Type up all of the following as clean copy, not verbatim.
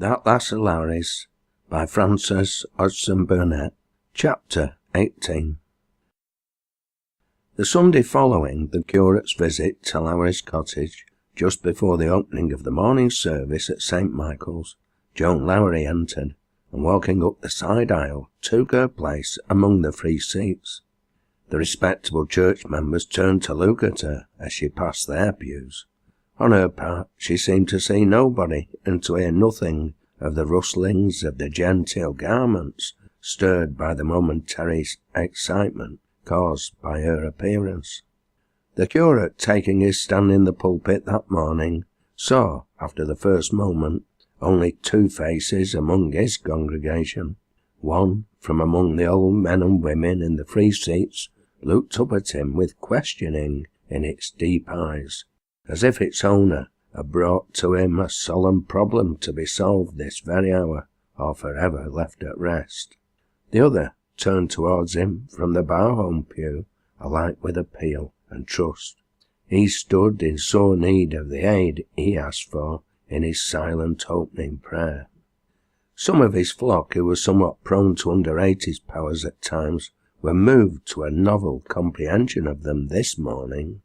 That Lass of LOWRIE'S by Francis Hodgson Burnett. Chapter 18. The Sunday following the curate's visit to LOWRIE'S cottage, just before the opening of the morning service at St. Michael's, Joan Lowrie entered, and walking up the side aisle, took her place among the free seats. The respectable church members turned to look at her as she passed their pews. On her part, she seemed to see nobody and to hear nothing of the rustlings of the genteel garments stirred by the momentary excitement caused by her appearance. The curate, taking his stand in the pulpit that morning, saw, after the first moment, only two faces among his congregation. One, from among the old men and women in the free seats, looked up at him with questioning in its deep eyes, as if its owner had brought to him a solemn problem to be solved this very hour, or forever left at rest. The other turned towards him from the bar-home pew, alike with appeal and trust. He stood in sore need of the aid he asked for in his silent opening prayer. Some of his flock, who were somewhat prone to underrate his powers at times, were moved to a novel comprehension of them this morning.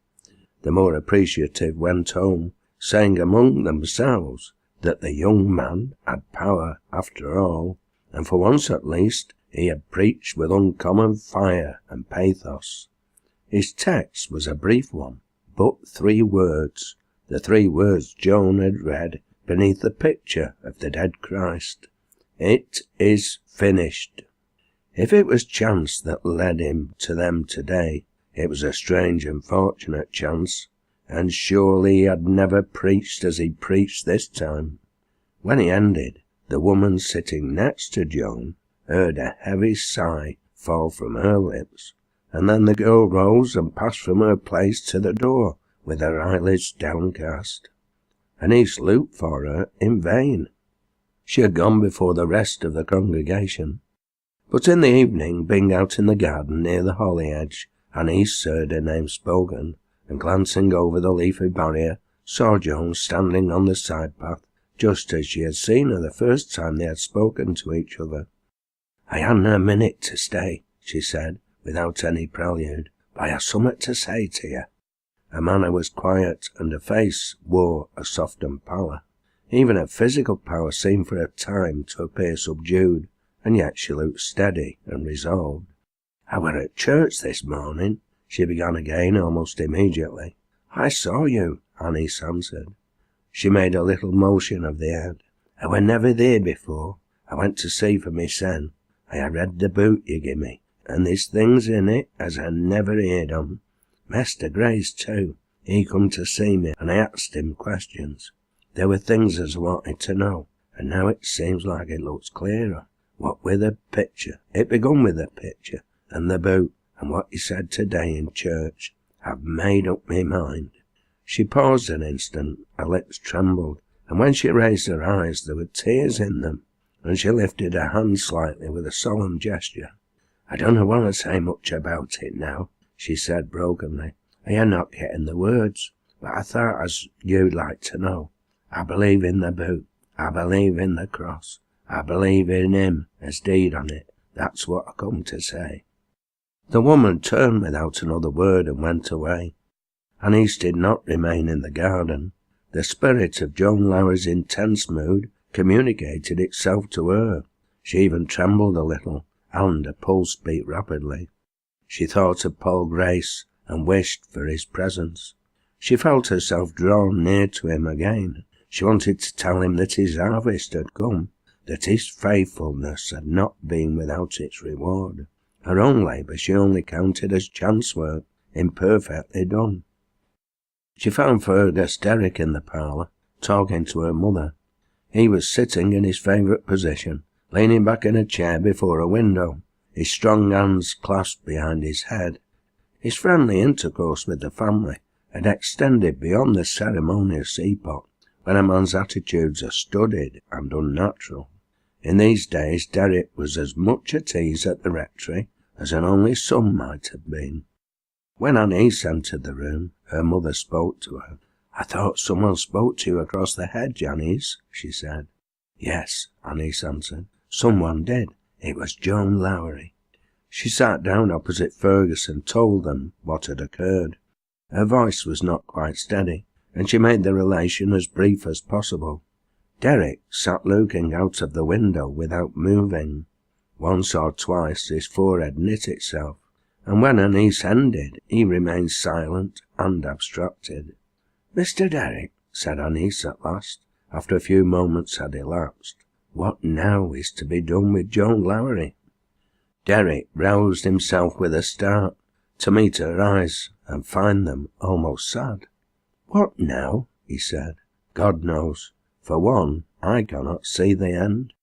The more appreciative went home, saying among themselves that the young man had power after all, and for once at least he had preached with uncommon fire and pathos. His text was a brief one, but 3 words, the 3 words Joan had read beneath the picture of the dead Christ. It is finished. If it was chance that led him to them today, it was a strange and fortunate chance, and surely he had never preached as he preached this time. When he ended, the woman sitting next to Joan heard a heavy sigh fall from her lips, and then the girl rose and passed from her place to the door with her eyelids downcast. And he looked for her in vain. She had gone before the rest of the congregation. But in the evening, being out in the garden near the holly hedge, Anise heard her name spoken, and glancing over the leafy barrier, saw Joan standing on the side path, just as she had seen her the first time they had spoken to each other. "I hadna a minute to stay," she said, without any prelude, "but I have summat to say to you." Her manner was quiet, and her face wore a softened pallor. Even her physical power seemed for a time to appear subdued, and yet she looked steady and resolved. "I were at church this morning," she began again almost immediately. "I saw you," Anise answered. She made a little motion of the head. "I were never there before. I went to see for mysen. I ha' read the book you give me, and there's things in it as I never heard on. Mester Grace too, he come to see me, and I asked him questions. There were things as I wanted to know, and now it seems like it looks clearer. What with the picture, it begun with the picture, and the book, and what he said today in church. I've made up my mind." She paused an instant, her lips trembled, and when she raised her eyes there were tears in them, and she lifted her hand slightly with a solemn gesture. "I don't want to say much about it now," she said brokenly. "I am not getting the words, but I thought as you'd like to know. I believe in the book. I believe in the cross. I believe in him as died on it. That's what I come to say." The woman turned without another word and went away. Anise did not remain in the garden. The spirit of Joan Lowrie's intense mood communicated itself to her. She even trembled a little, and her pulse beat rapidly. She thought of Paul Grace and wished for his presence. She felt herself drawn near to him again. She wanted to tell him that his harvest had come, that his faithfulness had not been without its reward. Her own labour she only counted as chance work, imperfectly done. She found Fergus Derrick in the parlour, talking to her mother. He was sitting in his favourite position, leaning back in a chair before a window, his strong hands clasped behind his head. His friendly intercourse with the family had extended beyond the ceremonious epoch when a man's attitudes are studied and unnatural. In these days Derrick was as much at ease at the rectory as an only son might have been. When Anise entered the room, her mother spoke to her. "I thought someone spoke to you across the hedge, Anise," she said. Yes, Annice answered. Someone did. It was Joan Lowrie. She sat down opposite Fergus and told them what had occurred. Her voice was not quite steady, and she made the relation as brief as possible. Derek sat looking out of the window without moving. Once or twice his forehead knit itself, and when Annice ended, he remained silent and abstracted. "Mr. Derek," said Annice at last, after a few moments had elapsed, "what now is to be done with Joan Lowrie?" Derek roused himself with a start, to meet her eyes and find them almost sad. "What now?" he said. "God knows. For one, I cannot see the end."